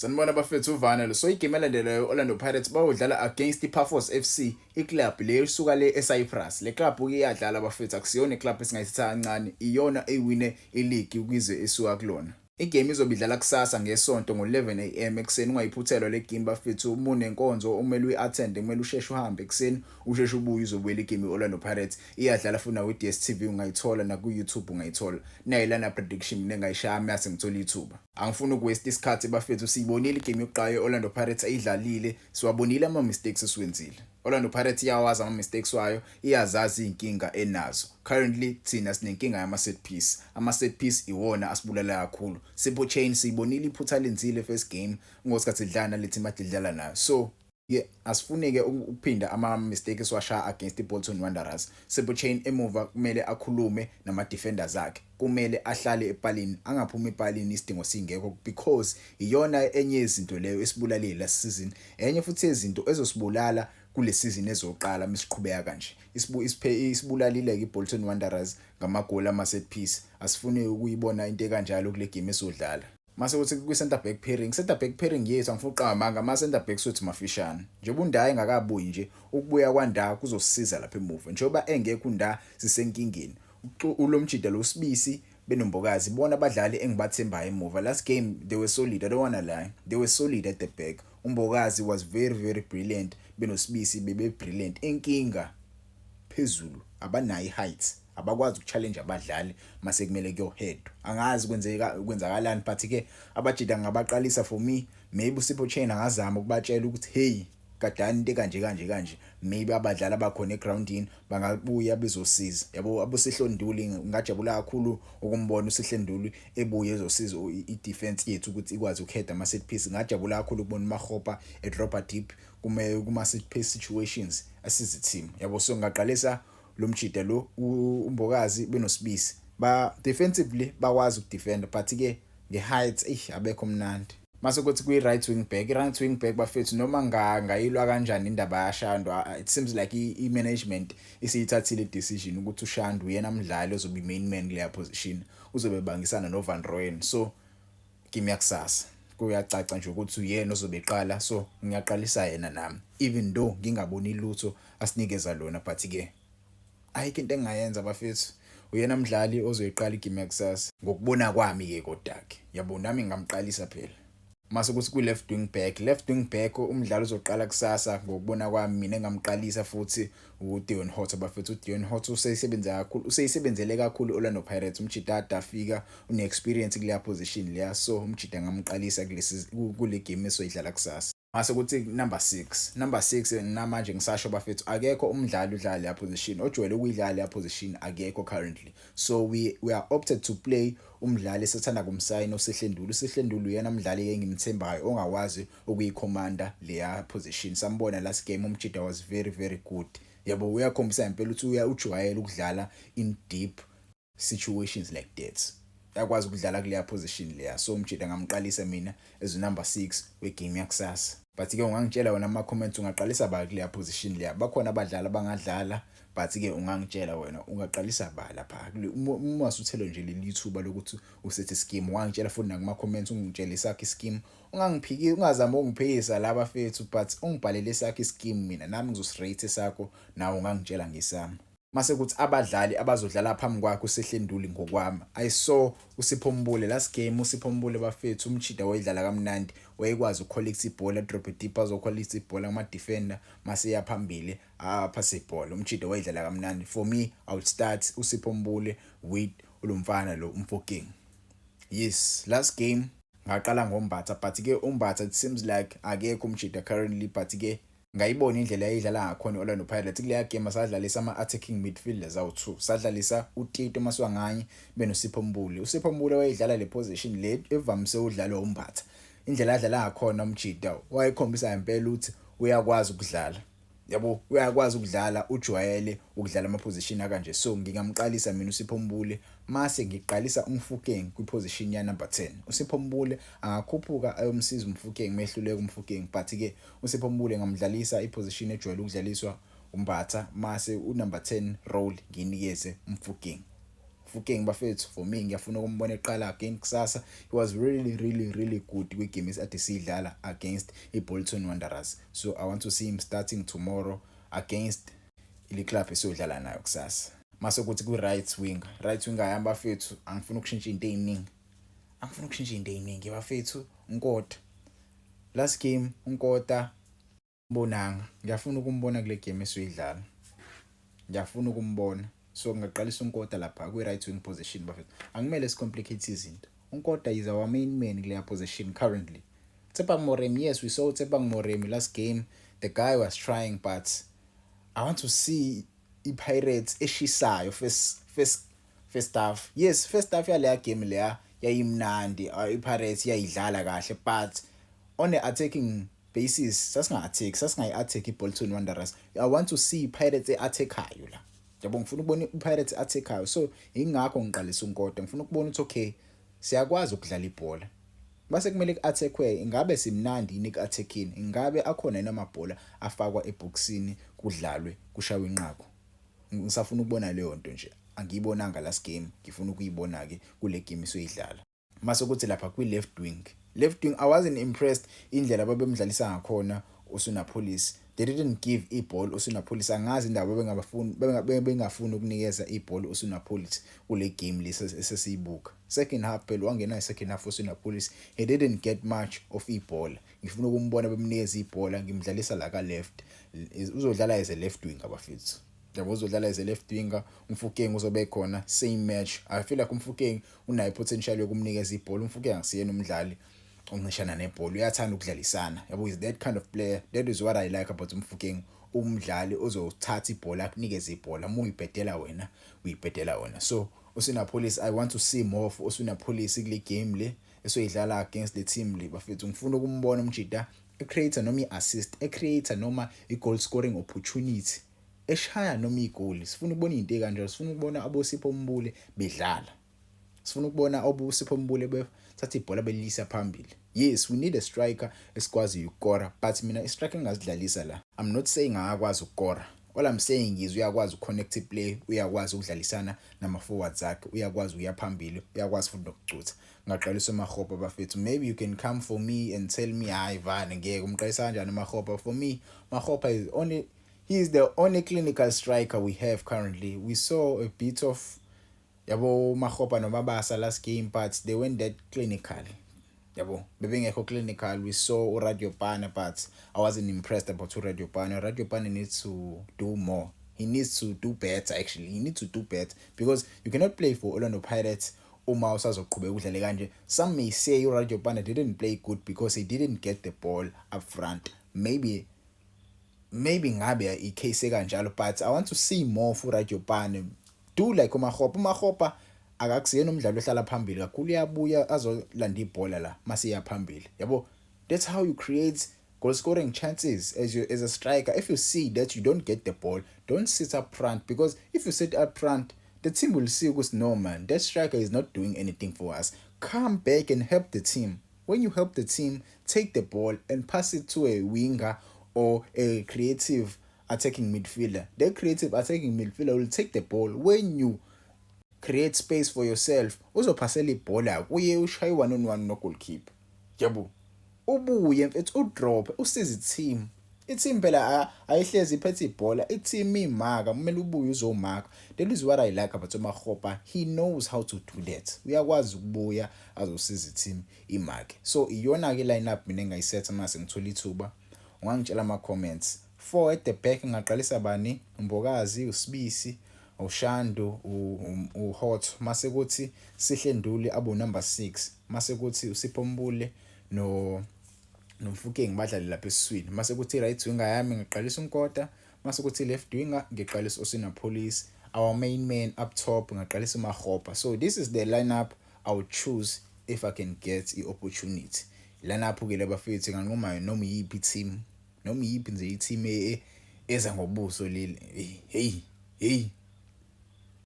Sanibona bafethu uVana so igame elandelayo Orlando Pirates bayodlala against iPaphos FC iclub le isuka le eCyprus le club iyadlala bafethu akusiyona iclub esingayithatha kancane iyona ewine ileague ukwize esuka kulona. Igame izobidlala kusasa ngesonto ngo11 am ekseni ungayiphuthelwa le game bafethu umune nkonzo umele uyattend kumele usheshe uhambe ekseni usheshe ubuye uzobuyela igame Orlando Pirates iyadlala funa ku DStv ungayithola na ku YouTube ungayithola nayilana prediction nengayishaya mase ngithola ithuba. Angifuni ukwaste isikhathi bafethu siyibonile igame yokuqala Orlando Pirates ayidlalile siwabonile ama mistakes esiwenzile. Orlando Pirates iyawazi ama mistakes wayo iyazazi inkinga enazo. Currently thina sinenkinga yama set piece. Ama set piece iwona asibulala kakhulu. Simple Chain siyibonile iphutha lenzile first game ngosikhathi idlana lethi madidlala nayo. So yeah, asifuneke ukuphinda ama mistakes esiwasha against iBolton Wanderers. Simple Chain emuva kumele akhulume nama defenders akhe. Kumele ahlale epalini angaphumi epalini isidingo singekho because iyona enye izinto leyo esibulalile last season. Enye futhi izinto ezosibulala kule season ezoqala masiqhubeka kanje. Isibulalile ke iBolton Wanderers ngamagoli ama set piece. Asifune ukuyibona into kanjalo kule game esodlala. Mase kuthi ku center back pairing yethu angifuna uqamba ama center backs wethu mafishane. Njengoba uNdayi engakabuyi nje ukubuya kwaNda kuzosisiza lapha emuva. Njengoba engekho uNda sisenkingeni. Ulomjida lo Sibisi benombokazi bona abadlali engibathembayo emuva. Last game they were solid, I don't wanna lie. They were solid at the back. Umbokazi was very brilliant. Benosibisi bebe brilliant. Inkinga phezulu abanayi height. Abakwazi ukuchallenge abadlali mase kumele kuyohead. Angazi kwenzakalani but ke abajida ngabaqalisa for me. Maybe Simple Chain angazama ukubatshela ukuthi hey kadani into kanje maybe abadlali abakhona egroundini bangabuya bezosiza. Yabo abosihlonduli ngajabula kakhulu ukumbona usihlenduli ebuye ezosiza idefense yethu ukuthi ikwazi ukuhead ama set piece. Ngajabula kakhulu ukubona uMahopa edropper deep kuma set piece situations asize team. Yabo so ngaqalisa lo mjida lo umbokazi benosibisi ba defensively bakwazi ukudefend but ke ngeheight abekho mnandi. Mase kuthi kwi right wing back bafethu noma ngayilwa kanjani indaba yashandwa it seems like i-management isiyithathile decision ukuthi uShandu uyena umdlali ozobe main man kule position uzobe bangisana noVan Rooyen. So game yakusasa kuyacaca nje ukuthi uyena ozobe eqala so ngiyaqalisa yena nami even though ngingaboni lutho asinikeza lona but ke ayikho into engayenza bafethu uyena umdlali ozoyiqala igame yakusasa ngokubona kwami ke kodake yabo nami ngamqalisa phela. Mase kuthi ku left wing back umdlalo uzoqala kusasa ngokubona kwami mina engamqalisa futhi uDeon Hot bafethu uDeon Hot useyisebenzele kakhulu Orlando Pirates umjida afika une experience kule position leya so umjida ngamqalisa kule game esoyidlala kusasa. Mase kuthi number 6 namanje ngisasho bafethu akekho umdlali udlala le position ojwayele ukuyidlala le position akekho currently. So we are opted to play umdlali esethanda kumsayina uSihlendulu uyena umdlali engimthembayo ongawazi ukuyicommanda le position. Sambona last game umjida was very good. Yabo uyakhombisa impela ukuthi ujwayele ukudlala in deep situations like that. Yakwazi ukudlala kule position leya so umjida ngamqalisa mina as number 6 wegame yakusasa. But ke ungangitshela wena ama comments ungaqalisa ba kule position leya bakhona abadlali abangadlala but ke ungangitshela wena ungaqalisa ba lapha uma usuthelo nje lelithuba lokuthi usethe scheme ungangitshela futhi nakuma comments ungitshela isakhe scheme ungangiphiki ungazama ungiphekisa laba fethu but ungibhalele isakhe scheme mina nami ngizosirate sakho nawe ungangitshela ngisami. Mase kuthi abadlali abazodlala phambi kwakhe uSihlenduli ngokwami I saw uSiphombule last game uSiphombule bafethu umjida wayidlala kamnandi wayekwazi ukucollect ibhola drop deep azocollect ibhola kuma defender mase yaphambili pass ibhola umjida wayidlala kamnandi. For me I would start uSiphombule with ulumfana lo Mfokeng. Yes last game ngaqala ngombatha but ke umbatha it seems like akekho umjida currently but ke ngayibona indlela ayidlala ngakhona Orlando Pirates kule game sadlalisa ama attacking midfielders awu2 sadlalisa uTito Maswanganye benosiphombule uSiphombule wayedlala le position le evamise udlalo umbatha indlela adlala ngakhona umjida wayekhombisa impela ukuthi uyakwazi ukudlala. Yabo uyakwazi ukudlala ujwayele ukudlala ama position akanje so ngingamqalisa mina uSiphombule mase ngiqalisa uMfokeng kwi position ya number 10. uSiphombule angakhuphuka ayomsiza uMfokeng mehluleke uMfokeng but ke uSiphombule ngamdlalisa iposition ejwayele ukudlaliswa umbatha mase number 10 role nginikeze uMfokeng. Mfukeng bafethu for me ngiyafuna ukumbona eqala again kusasa. He was really good kwi-games ade sidlala against iBolton Wanderers. So I want to see him starting tomorrow against ile club esiyodlala nayo kusasa. Mase kuthi ku right winger yami bafethu angifuna ukushintsha into eziningi bafethu. Nkota last game Nkota mbonanga, ngiyafuna ukumbona kule game esiyoyidlala, ngiyafuna ukumbona. So ngaqalisa uNkota lapha kwi right wing position bafethu. Angimele sicomplicate izinto. uNkota is our main man kule position currently. Tshepang Moremi, yes, we saw Tshepang Moremi last game. The guy was trying, but I want to see iPirates eshisayo first half. Yes, first half yale game leya yayimnandi. iPirates yayidlala kahle, but on the attacking basis sasingayi-attack iBolton Wanderers. I want to see iPirates e-attackayo la. Yabo ngifuna ukubona iPirates e-attackayo. So ingakho ngiqalisa uNkota. Ngifuna ukubona ukuthi okay, siyakwazi ukudlala ibhola. Base kumele ku-attackwe, ingabe simnandi yini ku-attacking, ingabe akhona yini amabhola afakwa eboxini kudlalwe kushawe inqaku. Ngisafuna ukubona leyo nto nje. Angiyibonanga last game, ngifuna ukuyibona ke kule game soyidlala. Mase kuthi lapha kwi left wing I wasn't impressed indlela babemdlalisa ngakhona uSunapolis. They didn't give iball uSunapolis. Angazi indaba bengafuni ukunikeza iball uSunapolis kule game lesesiyibuka. Second half phela wangena second half uSunapolis, he didn't get much of iball. Ngifuna ukumbona bemnikeza ibhola, ngimdlalisa la ka left. Uzodlala as a left wing abafethu. Yabo uzodlala as a left winger. Mfukeng uzobe khona same match. I feel like Mfukeng unayo potential yokumnikeza ibhola. Mfukeng akusiyena umdlali ongishana nebhola, uyathanda ukudlalisana. Yabo is that kind of player. That is what I like about Mfukeng. Umdlali ozothatha ibhola akunikeze ibhola, uma uyibhedela wena uyibhedela wena. So uSunapolis, I want to see more of uSunapolis kule game le esoyidlala against the team le bafethu. Ngifuna ukumbona umjida e-creator noma i-assist, e-creator noma i-goal scoring opportunity, eshaya noma igoli. Sifuna ukubona izinto ekanjalo. Sifuna ukubona aboSipho Mbule bedlala. Sifuna ukubona aboSipho Mbule bethatha ibhola belisa phambili. Yes, we need a striker esikwazi ukukora, but mina istriker engazidlalisa la. I'm not saying akakwazi ukukora. All I'm saying is uyakwazi uconnect play, uyakwazi ukudlalisana nama forwards akhe, uyakwazi uya phambili, uyakwazi futhi nokucutha. Ngaqalisa uMakgopa bafethu. Maybe you can come for me and tell me hayi vana ngeke umqayisa kanjani uMakgopa. For me, Makgopa is the only clinical striker we have currently. We saw a bit of yabo Makgopa noMabasa last game, but they weren't that clinical. Yabo bebengekho clinical. We saw uRadiopane, but I wasn't impressed about uRadiopane. Radiopane needs to do more. He needs to do better actually. He needs to do better because you cannot play for Orlando Pirates uma usazoqhubeka udlale kanje. Some may say uRadiopane didn't play good because he didn't get the ball up front. Maybe ngabe icase kanjalo, but I want to see more for Radiopane. Do like uMakgopa akakusiyena umdlali ohlala phambili kakhulu, uyabuya azolanda ibhola la masiya phambili. Yabo, that's how you create goal scoring chances as a striker. If you see that you don't get the ball, don't sit up front, because if you sit up front, the team will see ukuthi no man, that striker is not doing anything for us. Come back and help the team. When you help the team, take the ball and pass it to a winger or a creative attacking midfielder. The creative attacking midfielder will take the ball. When you create space for yourself, uzophasela ibhola kuye ushaye 1-on-1 no goalkeeper. Yabo, ubuye mfethu udrop usize team. I-team phela ayihlezi iphethe ibhola. I-team imaka, kumele ubuye uzomaka. That is what I like about uMakgopa. He knows how to do that. Uyakwazi ukubuya azosiza team imake. So iyona ke lineup mina engayisetha mase ngithola ithuba. Ungangitshela ama comments. 4 at the back ngaqalisa bani? Mbokazi, uSibisi, uShando, uHot. Mase kuthi Sihle Nduli abo number 6. Mase kuthi uSipho Mbule noMfukeng badlale lapha esiswini. Mase kuthi right winger yami ngiqalisa uNkota. Mase kuthi left winger ngiqalisa uSunapolis. Our main man up top ngaqalisa uMakgopa. So this is the lineup I would choose if I can get the opportunity. Lineup ke labafethu nganqoma noma yipi team, noma yipi nje i-team eza ngobuso leli. Hey